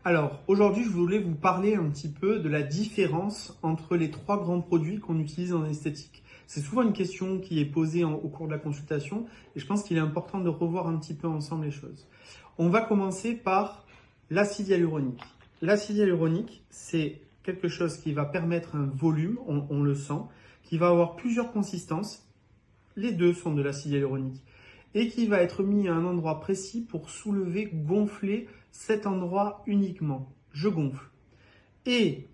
Alors, aujourd'hui, je voulais vous parler un petit peu de la différence entre les trois grands produits qu'on utilise en esthétique. C'est souvent une question qui est posée au cours de la consultation et je pense qu'il est important de revoir un petit peu ensemble les choses. On va commencer par l'acide hyaluronique. L'acide hyaluronique, c'est quelque chose qui va permettre un volume, on le sent, qui va avoir plusieurs consistances. Les deux sont de l'acide hyaluronique et qui va être mis à un endroit précis pour soulever, gonfler cet endroit uniquement. Je gonfle. Et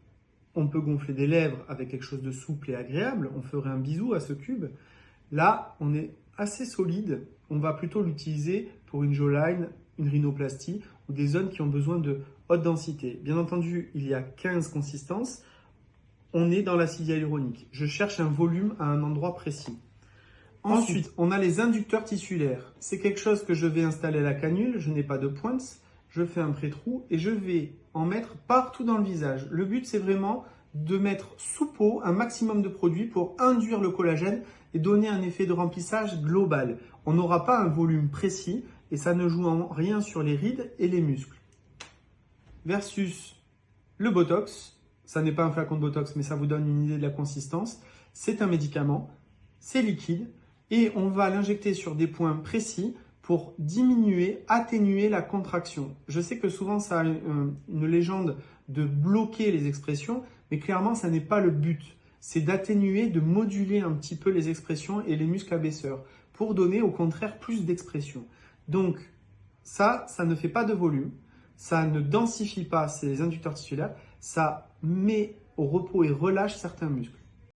on peut gonfler des lèvres avec quelque chose de souple et agréable. On ferait un bisou à ce cube. Là, on est assez solide. On va plutôt l'utiliser pour une jawline, une rhinoplastie ou des zones qui ont besoin de haute densité. Bien entendu, il y a 15 consistances. On est dans l'acide hyaluronique. Je cherche un volume à un endroit précis. Ensuite, on a les inducteurs tissulaires. C'est quelque chose que je vais installer à la canule. Je n'ai pas de pointe. Je fais un pré-trou et je vais en mettre partout dans le visage. Le but, c'est vraiment de mettre sous peau un maximum de produits pour induire le collagène et donner un effet de remplissage global. On n'aura pas un volume précis et ça ne joue en rien sur les rides et les muscles. Versus le Botox. Ça n'est pas un flacon de Botox, mais ça vous donne une idée de la consistance. C'est un médicament, c'est liquide et on va l'injecter sur des points précis pour diminuer, atténuer la contraction. Je sais que souvent ça a une légende de bloquer les expressions, mais clairement ça n'est pas le but. C'est d'atténuer, de moduler un petit peu les expressions et les muscles abaisseurs pour donner au contraire plus d'expression. Donc ça ne fait pas de volume, ça ne densifie pas ces inducteurs tissulaires, ça met au repos et relâche certains muscles.